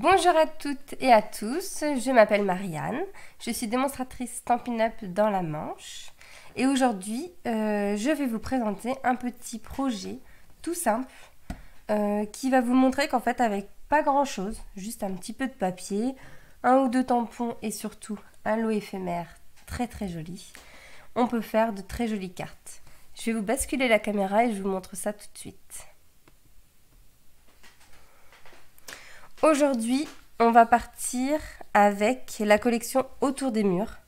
Bonjour à toutes et à tous, je m'appelle Marianne, je suis démonstratrice Stampin' Up dans la Manche et aujourd'hui je vais vous présenter un petit projet tout simple qui va vous montrer qu'en fait avec pas grand chose, juste un petit peu de papier, un ou deux tampons et surtout un lot éphémère très joli, on peut faire de très jolies cartes. Je vais vous basculer la caméra et je vous montre ça tout de suite. Aujourd'hui, on va partir avec la collection Autour des murs,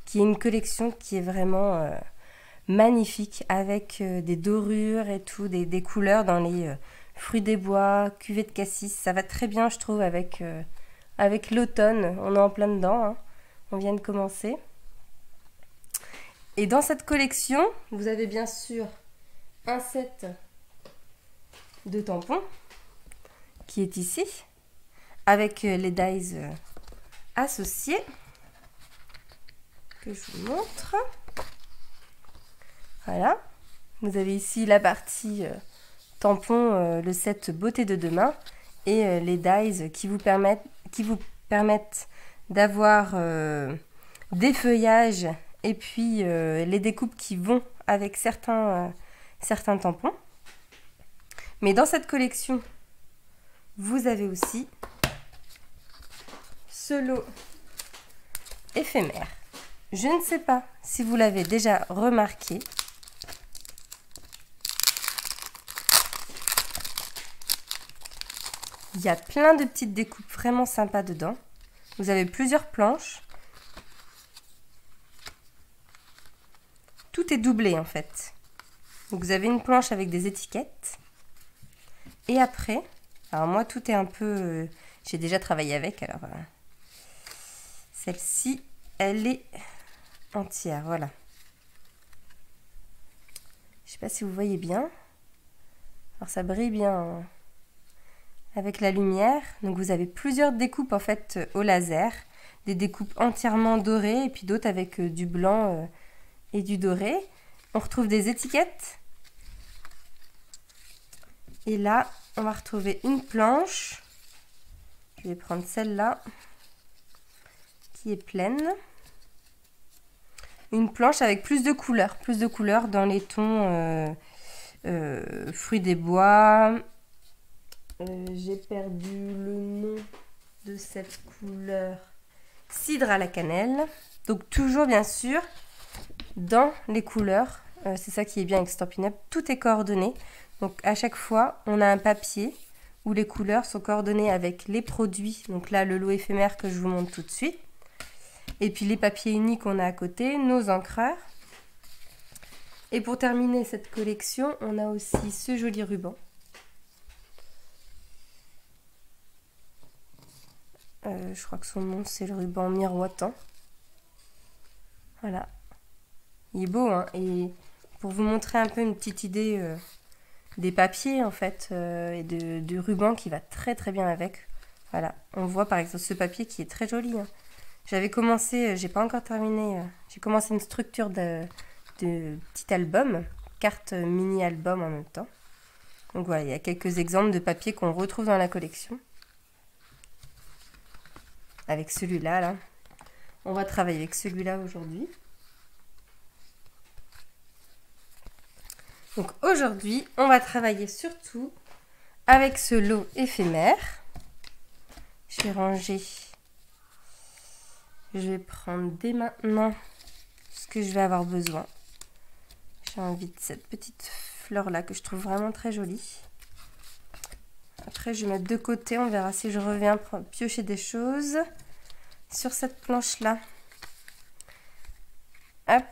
qui est une collection qui est vraiment magnifique, avec des dorures et tout, des couleurs dans les fruits des bois, cuvée de cassis. Ça va très bien, je trouve, avec l'automne. On est en plein dedans, hein. On vient de commencer. Et dans cette collection, vous avez bien sûr un set de tampons, qui est ici, avec les dies associés, que je vous montre. Voilà, vous avez ici la partie tampon, le set beauté de demain, et les dies qui vous permettent d'avoir des feuillages, et puis les découpes qui vont avec certains tampons. Mais dans cette collection, vous avez aussi ce lot éphémère. Je ne sais pas si vous l'avez déjà remarqué. Il y a plein de petites découpes vraiment sympas dedans. Vous avez plusieurs planches. Tout est doublé en fait. Donc vous avez une planche avec des étiquettes. Et après, alors moi tout est un peu... j'ai déjà travaillé avec, alors... celle-ci, elle est entière, voilà. Je ne sais pas si vous voyez bien. Alors ça brille bien avec la lumière. Donc vous avez plusieurs découpes en fait au laser. Des découpes entièrement dorées et puis d'autres avec du blanc et du doré. On retrouve des étiquettes. Et là, on va retrouver une planche. Je vais prendre celle-là, qui est pleine. Une planche avec plus de couleurs dans les tons fruits des bois. J'ai perdu le nom de cette couleur, cidre à la cannelle. Donc toujours bien sûr dans les couleurs, c'est ça qui est bien avec Stampin' Up, tout est coordonné. Donc à chaque fois on a un papier où les couleurs sont coordonnées avec les produits. Donc là le lot éphémère que je vous montre tout de suite. Et puis les papiers unis qu'on a à côté, nos encreurs. Et pour terminer cette collection, on a aussi ce joli ruban. Je crois que son nom c'est le ruban miroitant. Voilà. Il est beau, hein. Et pour vous montrer un peu une petite idée des papiers en fait, et du ruban qui va très bien avec. Voilà. On voit par exemple ce papier qui est très joli, hein. J'avais commencé, j'ai pas encore terminé, j'ai commencé une structure de petit album, carte mini album en même temps. Donc voilà, il y a quelques exemples de papiers qu'on retrouve dans la collection. Avec celui-là, là. On va travailler avec celui-là aujourd'hui. Donc aujourd'hui, on va travailler surtout avec ce lot éphémère. Je vais ranger... Je vais prendre dès maintenant ce que je vais avoir besoin. J'ai envie de cette petite fleur là que je trouve vraiment très jolie. Après je vais mettre de côté, on verra si je reviens piocher des choses sur cette planche là. Hop.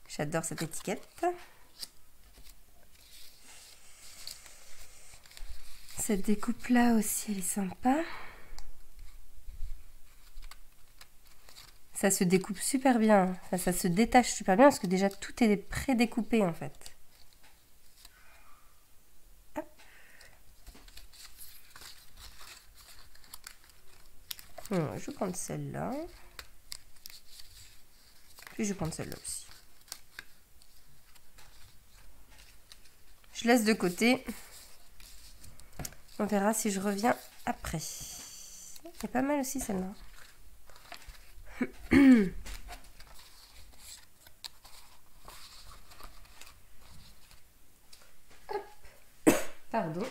J'adore cette étiquette. Cette découpe là aussi elle est sympa. Ça se découpe super bien, ça se détache super bien parce que déjà tout est pré-découpé en fait. Hop. Bon, je vais prendre celle-là. Puis je vais prendre celle-là aussi. Je laisse de côté. On verra si je reviens après. C'est pas mal aussi celle-là. Pardon.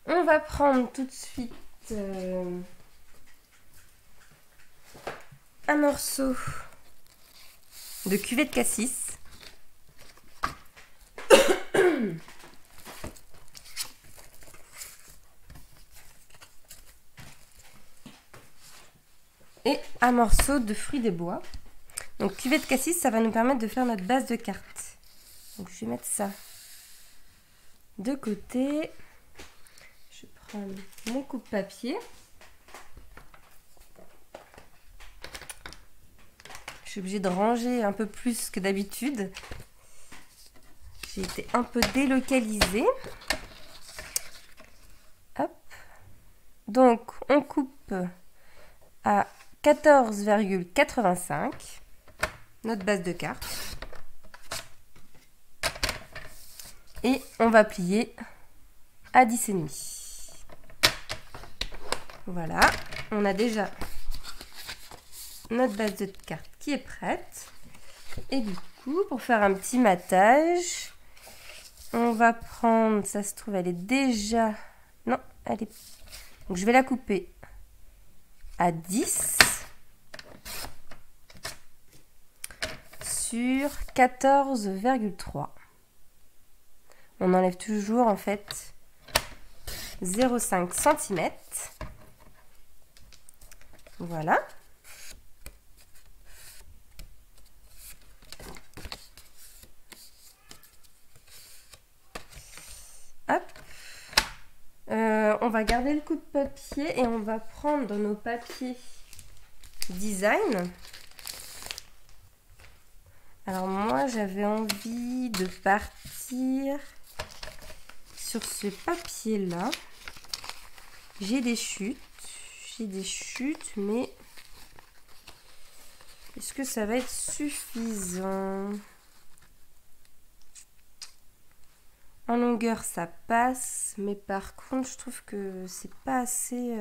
On va prendre tout de suite un morceau de cuvée de cassis. Et un morceau de fruits des bois. Donc cuvée de cassis, ça va nous permettre de faire notre base de carte. Donc je vais mettre ça de côté. Je prends mon coupe-papier. Je suis obligée de ranger un peu plus que d'habitude. J'ai été un peu délocalisée. Hop. Donc on coupe à 14,85 notre base de carte. Et on va plier à 10,5. Voilà, on a déjà notre base de carte qui est prête. Et du coup, pour faire un petit matage, on va prendre, ça se trouve, elle est déjà... Non, elle est... Donc je vais la couper à 10 sur 14,3. On enlève toujours en fait 0,5 cm. Voilà. Hop. On va garder le coup de papier et on va prendre dans nos papiers design. Alors moi j'avais envie de partir sur ce papier là. J'ai des chutes, mais est-ce que ça va être suffisant? En longueur ça passe, mais par contre je trouve que c'est pas assez.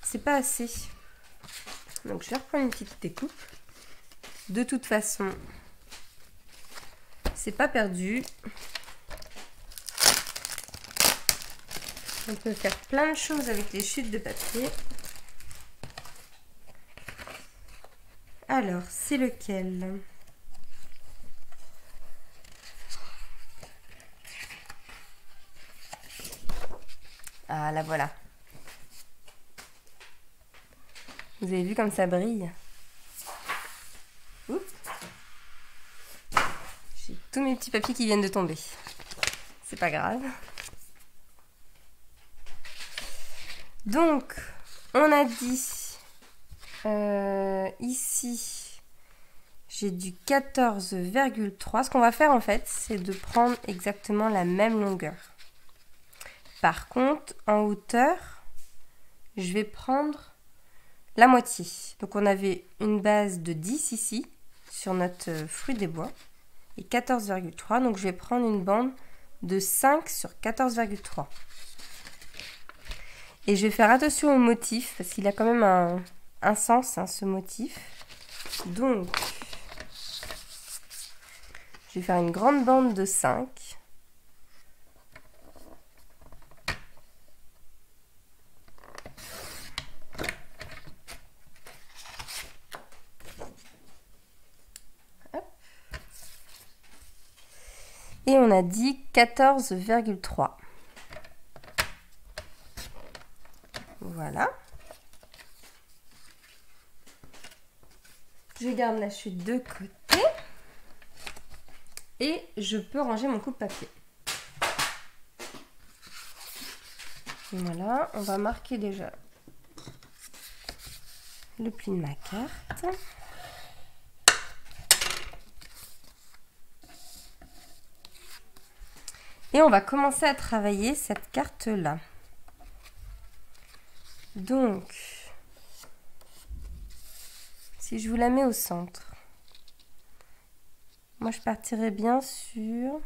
C'est pas assez. Donc je vais reprendre une petite découpe. De toute façon, c'est pas perdu. On peut faire plein de choses avec les chutes de papier. Alors, c'est lequel? Ah, la voilà. Vous avez vu comme ça brille? Oups. J'ai tous mes petits papiers qui viennent de tomber. C'est pas grave. Donc, on a dit ici, j'ai du 14,3. Ce qu'on va faire en fait, c'est de prendre exactement la même longueur. Par contre, en hauteur, je vais prendre la moitié. Donc, on avait une base de 10 ici, sur notre fruit des bois, et 14,3. Donc, je vais prendre une bande de 5 sur 14,3. Et je vais faire attention au motif, parce qu'il a quand même un sens, hein, ce motif. Donc, je vais faire une grande bande de 5. Hop. Et on a dit 14,3. Voilà. Je garde la chute de côté. Et je peux ranger mon coupe-papier. Voilà, on va marquer déjà le pli de ma carte. Et on va commencer à travailler cette carte-là. Donc, si je vous la mets au centre, moi je partirais bien sur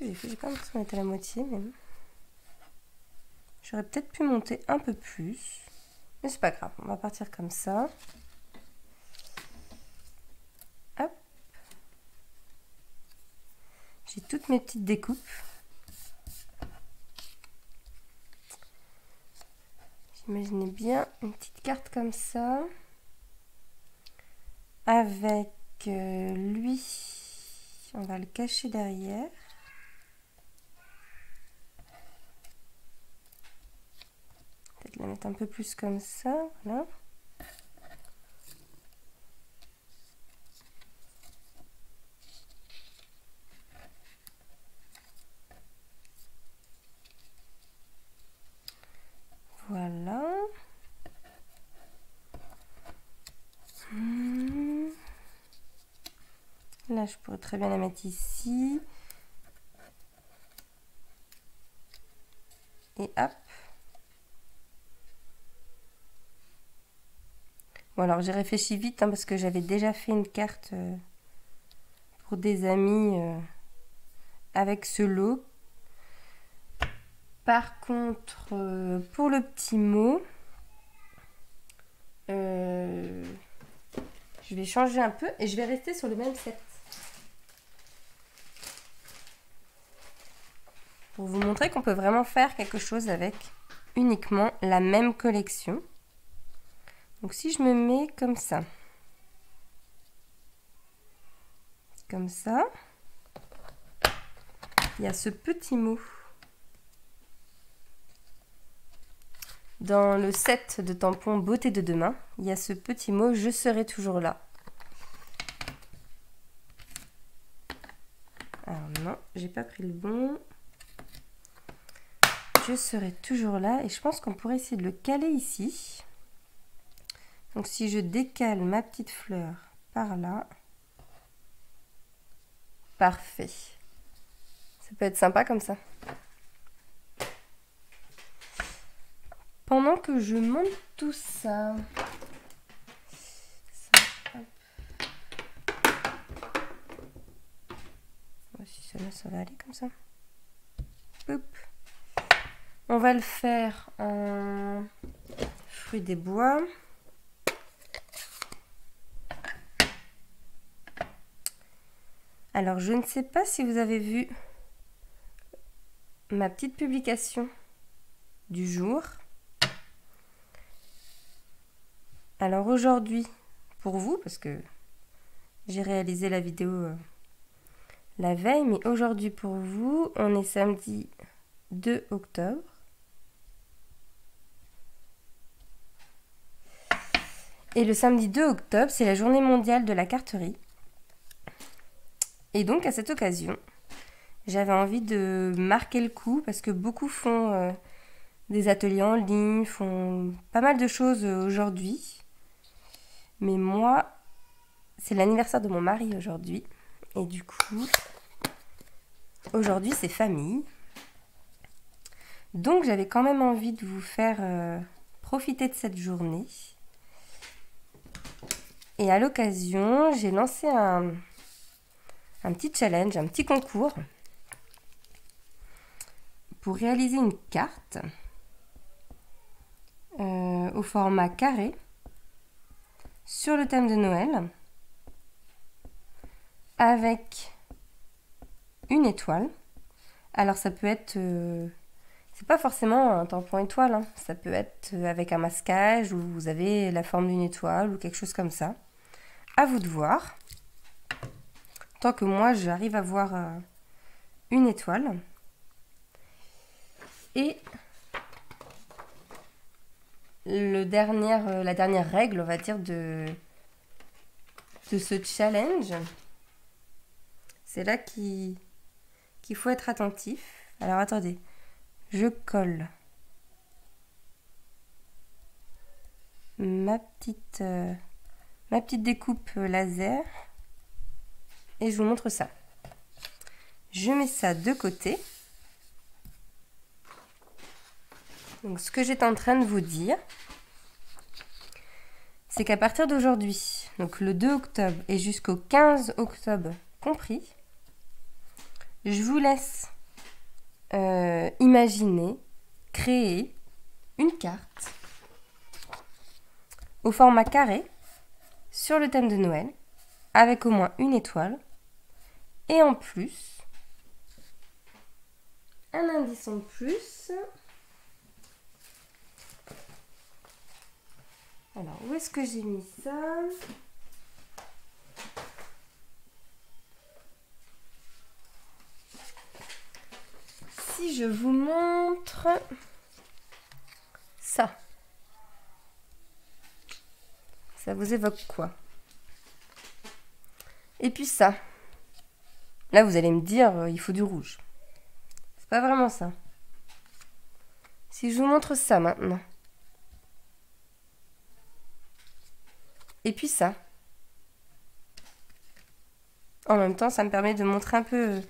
que j'ai fait? J'ai pas l'impression qu'on était à la moitié, mais j'aurais peut-être pu monter un peu plus. Mais c'est pas grave, on va partir comme ça. Hop. J'ai toutes mes petites découpes. J'imaginais bien une petite carte comme ça. Avec lui, on va le cacher derrière. Peut-être la mettre un peu plus comme ça, voilà. Voilà. Là, je pourrais très bien la mettre ici. Et hop. Bon, alors j'ai réfléchi vite, hein, parce que j'avais déjà fait une carte pour des amis avec ce lot. Par contre, pour le petit mot, je vais changer un peu et je vais rester sur le même set. Pour vous montrer qu'on peut vraiment faire quelque chose avec uniquement la même collection. Donc si je me mets comme ça, il y a ce petit mot. Dans le set de tampons Beauté de demain, il y a ce petit mot « Je serai toujours là ». Alors non, j'ai pas pris le bon. Je serai toujours là et je pense qu'on pourrait essayer de le caler ici. Donc si je décale ma petite fleur par là, parfait. Ça peut être sympa comme ça. Pendant que je monte tout ça, si ça va aller comme ça. Hop. On va le faire en fruits des bois. Alors, je ne sais pas si vous avez vu ma petite publication du jour. Alors aujourd'hui, pour vous, parce que j'ai réalisé la vidéo la veille, mais aujourd'hui pour vous, on est samedi 2 octobre. Et le samedi 2 octobre, c'est la journée mondiale de la carterie. Et donc, à cette occasion, j'avais envie de marquer le coup parce que beaucoup font des ateliers en ligne, font pas mal de choses aujourd'hui. Mais moi, c'est l'anniversaire de mon mari aujourd'hui. Et du coup, aujourd'hui, c'est famille. Donc, j'avais quand même envie de vous faire profiter de cette journée. Et à l'occasion, j'ai lancé un petit challenge, un petit concours pour réaliser une carte au format carré sur le thème de Noël avec une étoile. Alors ça peut être, c'est pas forcément un tampon étoile, hein. Ça peut être avec un masquage où vous avez la forme d'une étoile ou quelque chose comme ça. À vous de voir. Tant que moi j'arrive à voir une étoile. Et la dernière règle, on va dire, de ce challenge, c'est là qu'il faut être attentif. Alors attendez, je colle ma petite découpe laser et je vous montre ça. Je mets ça de côté. Donc ce que j'étais en train de vous dire, c'est qu'à partir d'aujourd'hui, donc le 2 octobre et jusqu'au 15 octobre compris, Je vous laisse imaginer, créer une carte au format carré sur le thème de Noël avec au moins une étoile et en plus un indice en plus. Alors, où est-ce que j'ai mis ça? Si je vous montre ça, ça vous évoque quoi? Et puis ça. Là, vous allez me dire, il faut du rouge. C'est pas vraiment ça. Si je vous montre ça maintenant. Et puis ça. En même temps, ça me permet de montrer un peu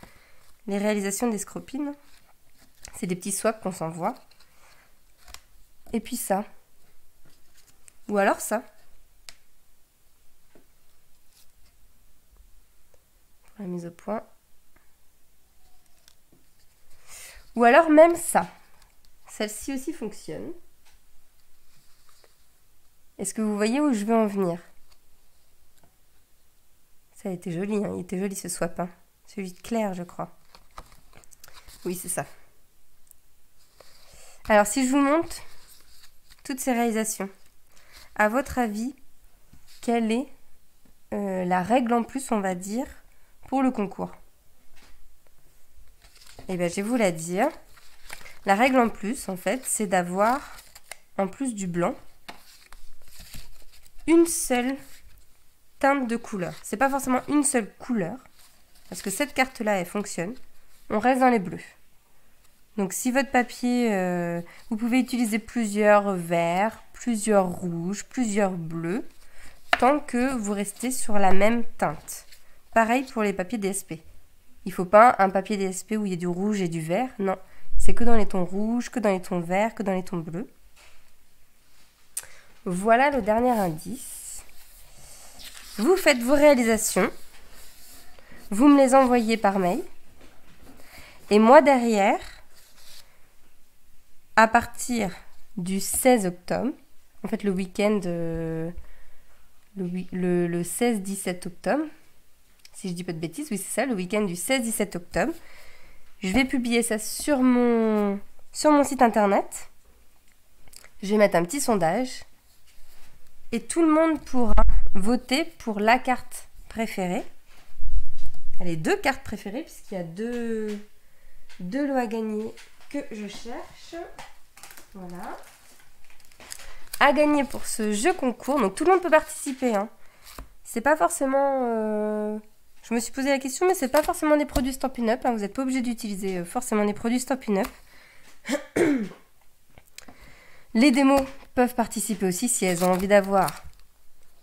les réalisations des Scropines. C'est des petits swaps qu'on s'envoie. Et puis ça. Ou alors ça. Pour la mise au point. Ou alors même ça. Celle-ci aussi fonctionne. Est-ce que vous voyez où je veux en venir? Ça a été joli, hein. Il était joli ce swap. Hein. Celui de Claire, je crois. Oui, c'est ça. Alors, si je vous montre toutes ces réalisations, à votre avis, quelle est la règle en plus, on va dire, pour le concours? Eh bien, je vais vous la dire. La règle en plus, en fait, c'est d'avoir, en plus du blanc, une seule teinte de couleur. C'est pas forcément une seule couleur, parce que cette carte-là, elle fonctionne. On reste dans les bleus. Donc, si votre papier, vous pouvez utiliser plusieurs verts, plusieurs rouges, plusieurs bleus, tant que vous restez sur la même teinte. Pareil pour les papiers DSP. Il ne faut pas un papier DSP où il y a du rouge et du vert. Non, c'est que dans les tons rouges, que dans les tons verts, que dans les tons bleus. Voilà le dernier indice. Vous faites vos réalisations. Vous me les envoyez par mail. Et moi derrière, à partir du 16 octobre, en fait le week-end, le 16-17 octobre, si je dis pas de bêtises, oui c'est ça, le week-end du 16-17 octobre, je vais publier ça sur mon site internet. Je vais mettre un petit sondage et tout le monde pourra voter pour la carte préférée. Allez, 2 cartes préférées puisqu'il y a deux lots à gagner que je cherche. Voilà. À gagner pour ce jeu concours. Donc tout le monde peut participer. Hein. C'est pas forcément... Je me suis posé la question, mais c'est pas forcément des produits Stampin' Up. Hein. Vous n'êtes pas obligé d'utiliser forcément des produits Stampin' Up. Les démos peuvent participer aussi si elles ont envie d'avoir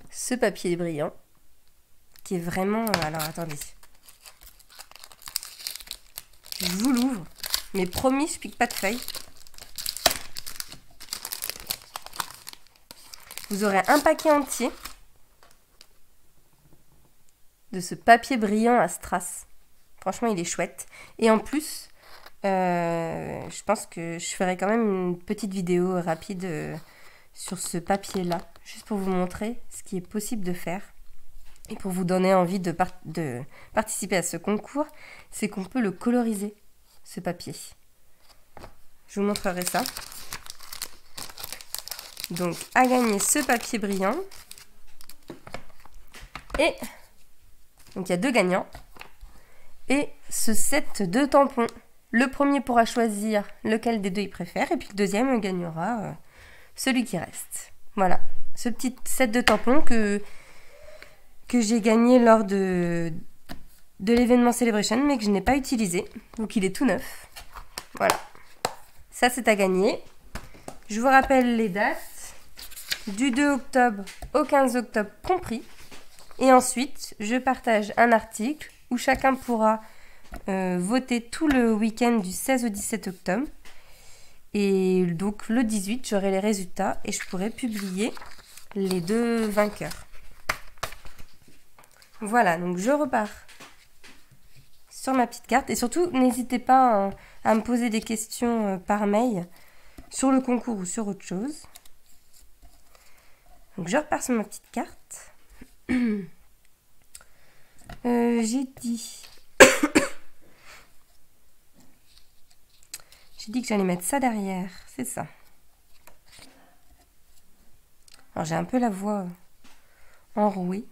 ce papier brillant. Qui est vraiment... Alors attendez. Je vous l'ouvre. Mais promis, je pique pas de feuilles. Vous aurez un paquet entier de ce papier brillant à strass. Franchement, il est chouette. Et en plus, je pense que je ferai quand même une petite vidéo rapide sur ce papier-là. Juste pour vous montrer ce qui est possible de faire. Et pour vous donner envie de participer à ce concours, c'est qu'on peut le coloriser, ce papier. Je vous montrerai ça. Donc, à gagner ce papier brillant. Et, donc il y a 2 gagnants. Et ce set de tampons. Le premier pourra choisir lequel des 2 il préfère. Et puis le deuxième gagnera celui qui reste. Voilà, ce petit set de tampons que j'ai gagné lors de l'événement Celebration, mais que je n'ai pas utilisé. Donc il est tout neuf. Voilà. Ça, c'est à gagner. Je vous rappelle les dates. Du 2 octobre au 15 octobre compris. Et ensuite, je partage un article où chacun pourra voter tout le week-end du 16 au 17 octobre. Et donc, le 18, j'aurai les résultats et je pourrai publier les 2 vainqueurs. Voilà, donc je repars sur ma petite carte. Et surtout, n'hésitez pas à me poser des questions par mail sur le concours ou sur autre chose. Donc je repars sur ma petite carte. J'ai dit... J'ai dit que j'allais mettre ça derrière, c'est ça. Alors j'ai un peu la voix enrouée.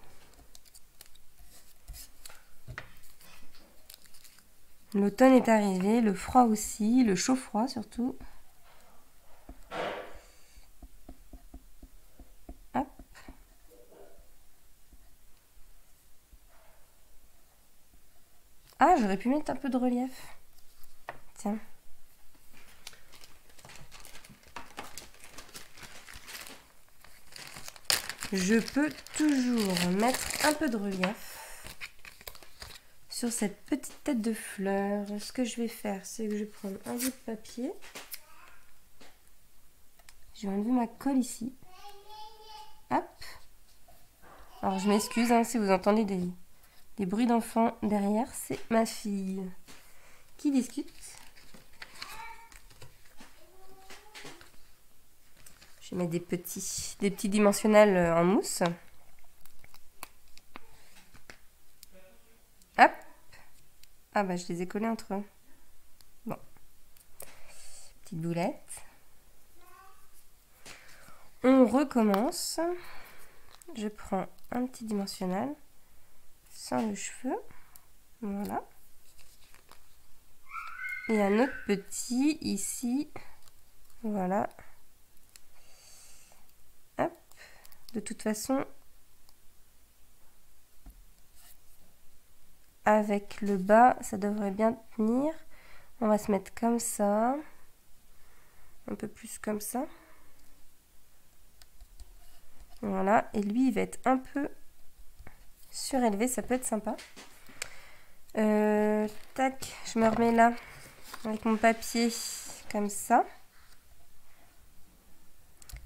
L'automne est arrivé, le froid aussi, le chaud-froid surtout. Hop. Ah, j'aurais pu mettre un peu de relief. Tiens. Je peux toujours mettre un peu de relief sur cette petite tête de fleur. Ce que je vais faire, c'est que je vais prendre un bout de papier. Je vais enlever ma colle ici. Hop. Alors je m'excuse hein, si vous entendez des bruits d'enfants derrière. C'est ma fille qui discute. Je vais mettre des petits dimensionnels en mousse. Hop. Ah bah je les ai collés entre eux. Bon. Petite boulette. On recommence. Je prends un petit dimensionnel sans le cheveu. Voilà. Et un autre petit ici. Voilà. Hop. De toute façon, avec le bas, ça devrait bien tenir. On va se mettre comme ça. Un peu plus comme ça. Voilà. Et lui, il va être un peu surélevé. Ça peut être sympa. Tac. Je me remets là. Avec mon papier. Comme ça.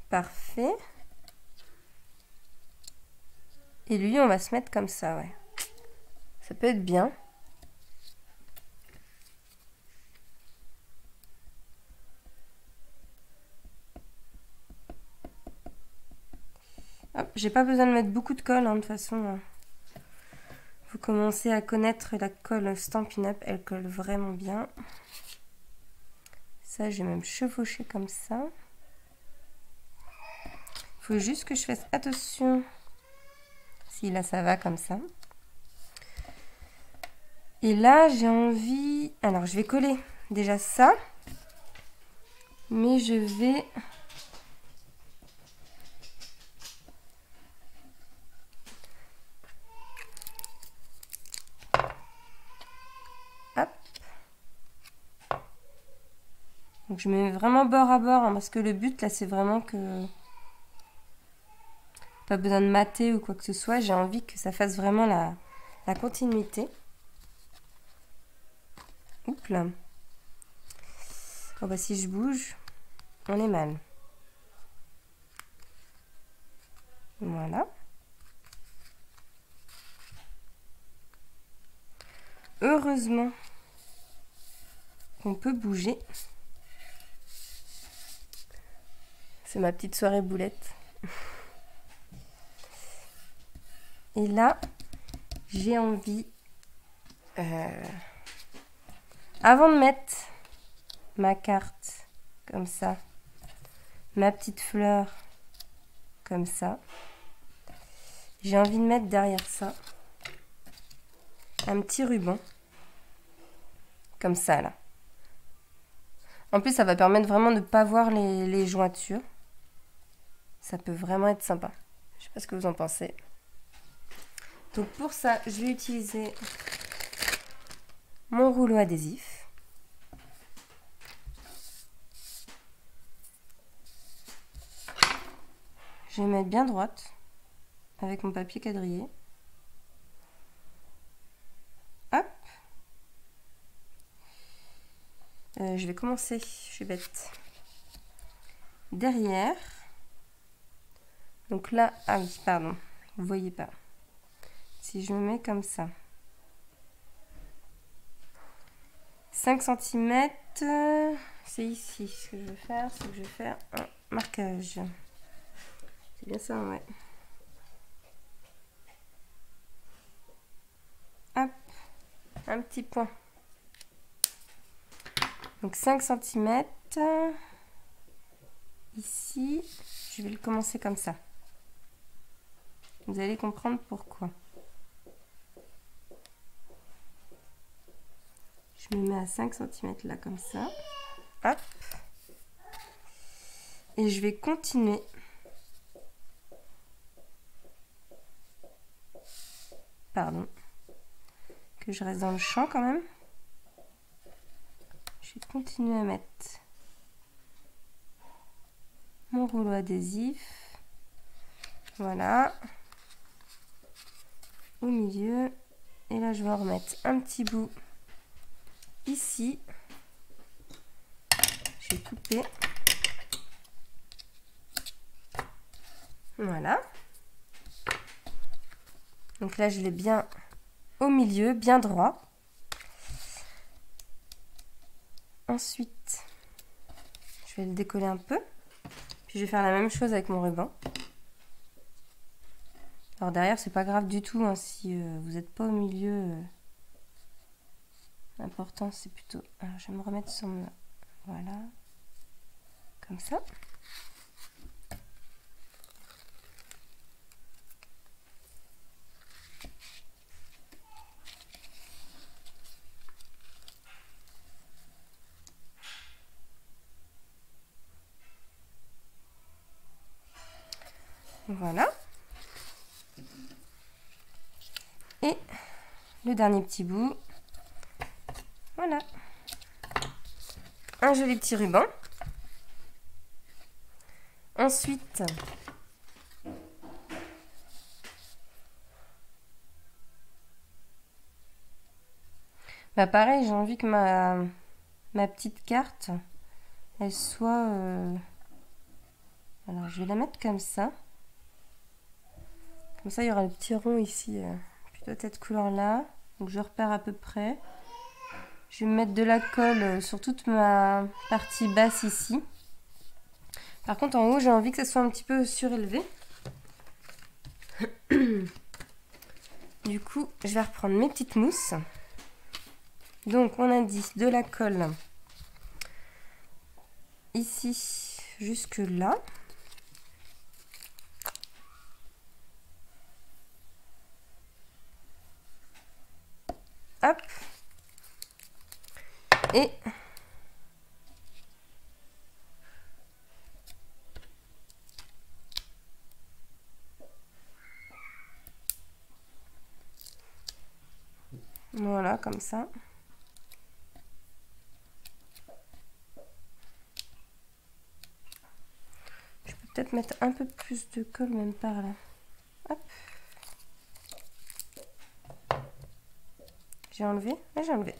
Parfait. Et lui, on va se mettre comme ça, ouais. Ça peut être bien. J'ai pas besoin de mettre beaucoup de colle, hein, de toute façon. Vous commencez à connaître la colle Stampin' Up, elle colle vraiment bien. Ça, je vais même chevaucher comme ça. Il faut juste que je fasse attention. Si, là, ça va comme ça. Et là, j'ai envie... Alors, je vais coller déjà ça. Mais je vais... Hop. Donc, je mets vraiment bord à bord, hein, parce que le but, là, c'est vraiment que... Pas besoin de mater ou quoi que ce soit. J'ai envie que ça fasse vraiment la continuité. Oups là. Oh bah si je bouge, on est mal. Voilà. Heureusement qu'on peut bouger. C'est ma petite soirée boulette. Et là, j'ai envie... avant de mettre ma carte comme ça, ma petite fleur comme ça, j'ai envie de mettre derrière ça un petit ruban comme ça là. En plus, ça va permettre vraiment de ne pas voir les jointures. Ça peut vraiment être sympa. Je sais pas ce que vous en pensez. Donc pour ça, je vais utiliser mon rouleau adhésif. Je vais mettre bien droite avec mon papier quadrillé. Hop. Je vais commencer, je vais mettre derrière. Donc là, ah oui, pardon, vous voyez pas. Si je me mets comme ça. 5 cm. C'est ici. Ce que je vais faire, c'est que je vais faire un marquage. C'est bien ça, ouais. Hop, un petit point. Donc 5 cm. Ici, je vais le commencer comme ça. Vous allez comprendre pourquoi. Je me mets à 5 cm là, comme ça. Hop. Et je vais continuer. Pardon. Que je reste dans le champ quand même. Je vais continuer à mettre mon rouleau adhésif. Voilà. Au milieu. Et là, je vais en remettre un petit bout ici. Je vais couper. Voilà. Donc là, je l'ai bien au milieu, bien droit. Ensuite, je vais le décoller un peu. Puis je vais faire la même chose avec mon ruban. Alors derrière, c'est pas grave du tout hein, si vous n'êtes pas au milieu. L'important, c'est plutôt... Alors, je vais me remettre sur mon... Voilà. Comme ça. Voilà. Et le dernier petit bout. Voilà. Un joli petit ruban. Ensuite, bah pareil, j'ai envie que ma petite carte, elle soit... Alors, je vais la mettre comme ça. Comme ça, il y aura le petit rond ici, plutôt cette couleur-là. Donc, je repère à peu près. Je vais mettre de la colle sur toute ma partie basse ici. Par contre, en haut, j'ai envie que ça soit un petit peu surélevé. Du coup, je vais reprendre mes petites mousses. Donc, on a dit de la colle ici jusque là. Hop. Et voilà, comme ça. Je peux peut-être mettre un peu plus de colle même par là. Hop. J'ai enlevé? Oui, j'ai enlevé.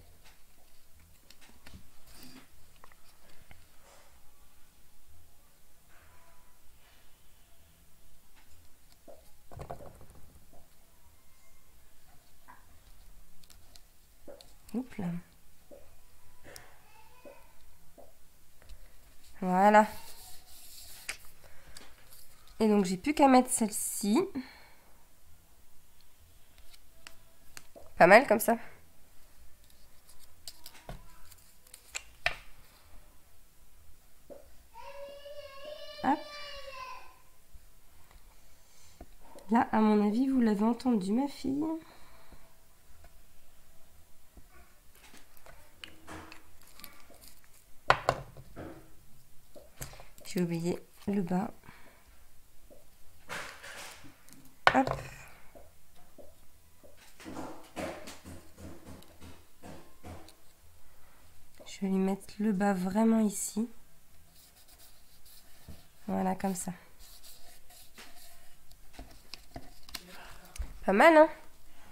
Oups là. Voilà. Et donc, j'ai plus qu'à mettre celle-ci. Pas mal comme ça. Hop. Là, à mon avis, vous l'avez entendu, ma fille. J'ai oublié le bas. Hop. Je vais lui mettre le bas vraiment ici. Voilà, comme ça. Pas mal, hein?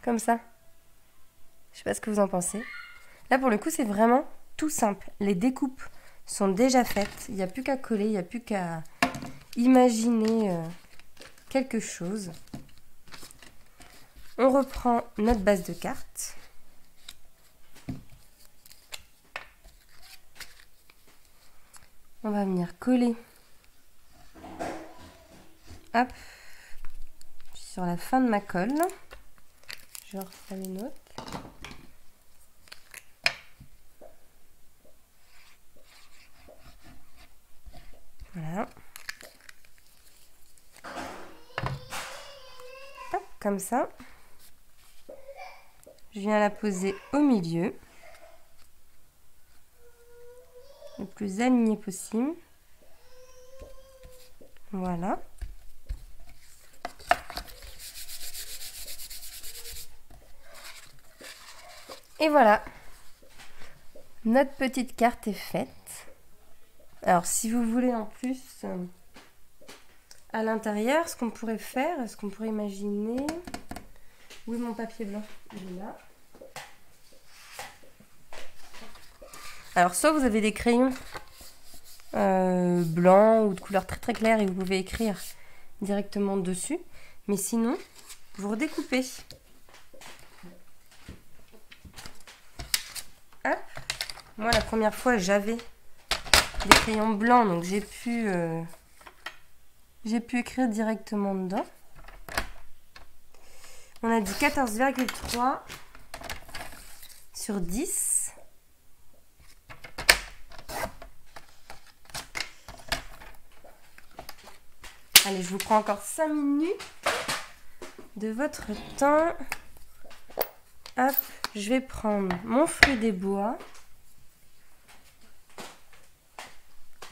Comme ça. Je sais pas ce que vous en pensez. Là, pour le coup, c'est vraiment tout simple. Les découpes sont déjà faites. Il n'y a plus qu'à coller, il n'y a plus qu'à imaginer quelque chose. On reprend notre base de cartes. On va venir coller. Hop. Je suis sur la fin de ma colle. Je refais les notes. Voilà. Hop, comme ça. Je viens la poser au milieu. Le plus aligné possible. Voilà. Et voilà. Notre petite carte est faite. Alors, si vous voulez en plus, à l'intérieur, ce qu'on pourrait faire, ce qu'on pourrait imaginer... Où est mon papier blanc? Il est là. Alors, soit vous avez des crayons blancs ou de couleur très très claire et vous pouvez écrire directement dessus. Mais sinon, vous redécoupez. Hop. Moi, la première fois, j'avais des crayons blancs, donc j'ai pu écrire directement dedans. On a dit 14,3 sur 10. Allez, je vous prends encore 5 minutes de votre temps. Hop, je vais prendre mon fruit des bois,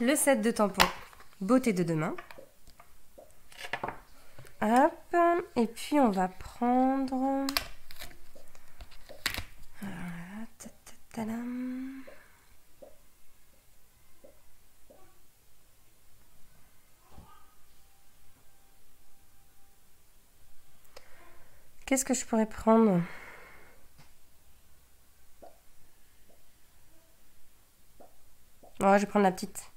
le set de tampons beauté de demain. Hop, et puis on va prendre... Qu'est-ce que je pourrais prendre? Oh, je vais prendre la petite.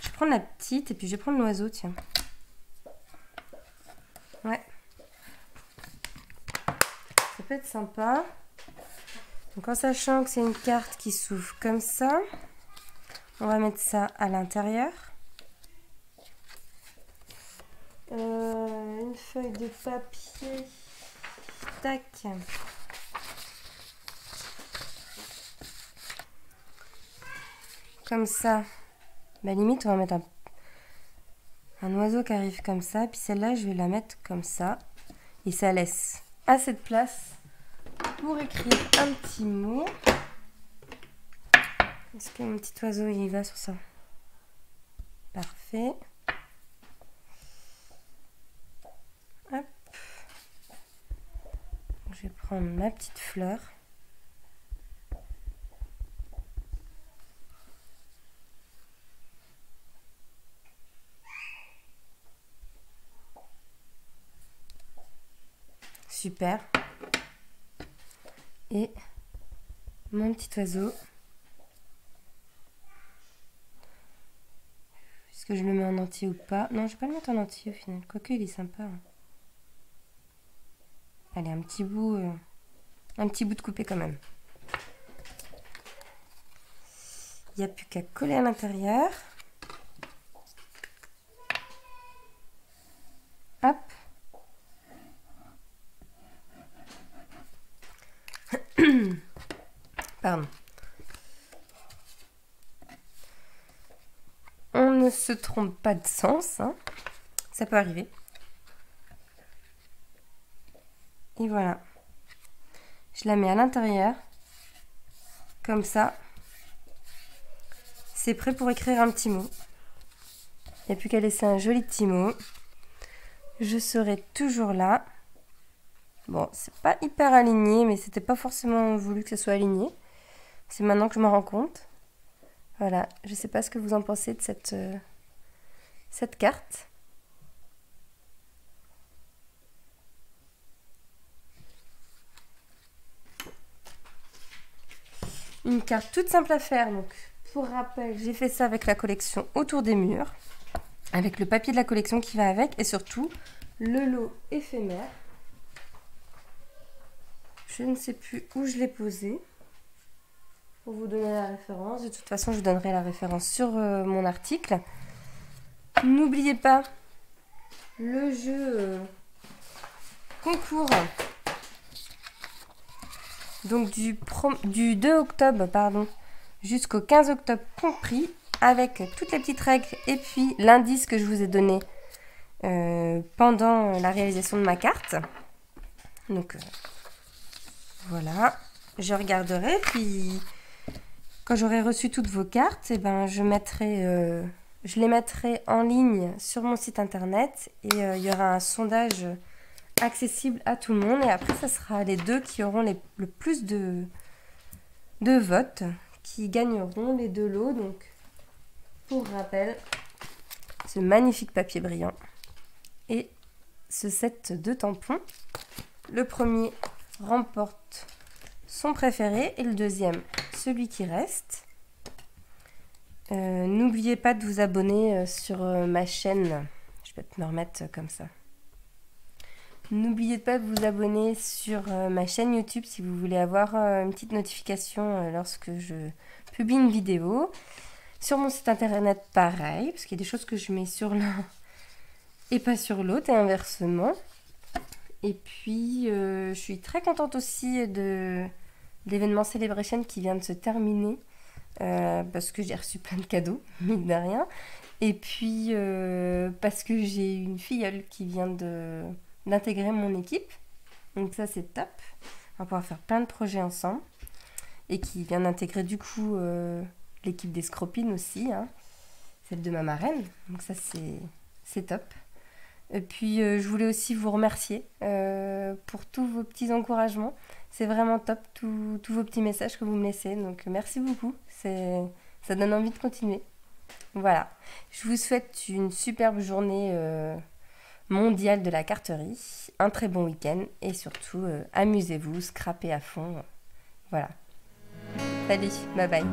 Je vais prendre la petite et puis je vais prendre l'oiseau, tiens. Ouais. Ça peut être sympa. Donc en sachant que c'est une carte qui s'ouvre comme ça, on va mettre ça à l'intérieur. Une feuille de papier. Tac. Comme ça. Bah limite, on va mettre un oiseau qui arrive comme ça. Puis celle-là, je vais la mettre comme ça. Et ça laisse assez de place pour écrire un petit mot. Est-ce que mon petit oiseau, il y va sur ça? Parfait. Hop. Je vais prendre ma petite fleur. Super. Et mon petit oiseau. Est-ce que je le mets en entier ou pas? Non, je vais pas le mettre en entier au final. Quoique, il est sympa. Allez, un petit bout de coupé quand même. Il n'y a plus qu'à coller à l'intérieur. Hop. Pardon. On ne se trompe pas de sens, hein. Ça peut arriver. Et voilà. Je la mets à l'intérieur. Comme ça. C'est prêt pour écrire un petit mot. Il n'y a plus qu'à laisser un joli petit mot. Je serai toujours là. Bon, c'est pas hyper aligné, mais c'était pas forcément voulu que ce soit aligné. C'est maintenant que je m'en rends compte. Voilà, je sais pas ce que vous en pensez de cette carte. Une carte toute simple à faire. Donc, pour rappel, j'ai fait ça avec la collection Autour des murs, avec le papier de la collection qui va avec, et surtout le lot éphémère. Je ne sais plus où je l'ai posé. pour vous donner la référence. De toute façon, je vous donnerai la référence sur mon article. N'oubliez pas le jeu concours. Donc du 2 octobre jusqu'au 15 octobre compris, avec toutes les petites règles et puis l'indice que je vous ai donné pendant la réalisation de ma carte. Donc voilà, je regarderai, puis quand j'aurai reçu toutes vos cartes, je les mettrai en ligne sur mon site internet et il y aura un sondage accessible à tout le monde, et après ça sera les deux qui auront le plus de votes qui gagneront les 2 lots. Donc pour rappel, ce magnifique papier brillant et ce set de tampons. Le premier remporte son préféré et le deuxième celui qui reste. N'oubliez pas de vous abonner sur ma chaîne. Je vais me remettre comme ça. N'oubliez pas de vous abonner sur ma chaîne YouTube si vous voulez avoir une petite notification lorsque je publie une vidéo. Sur mon site internet, pareil, parce qu'il y a des choses que je mets sur l'un et pas sur l'autre, et inversement. Et puis, je suis très contente aussi de l'événement Celebration qui vient de se terminer, parce que j'ai reçu plein de cadeaux, mine de rien. Et puis, parce que j'ai une filleule qui vient d'intégrer mon équipe. Donc ça, c'est top. On va pouvoir faire plein de projets ensemble. Et qui vient d'intégrer du coup l'équipe des Scropines aussi, hein, celle de ma marraine. Donc ça, c'est top. Et puis, je voulais aussi vous remercier pour tous vos petits encouragements. C'est vraiment top, tous vos petits messages que vous me laissez. Donc, merci beaucoup. Ça donne envie de continuer. Voilà. Je vous souhaite une superbe journée mondiale de la carterie. Un très bon week-end. Et surtout, amusez-vous, scrapez à fond. Voilà. Salut, bye bye.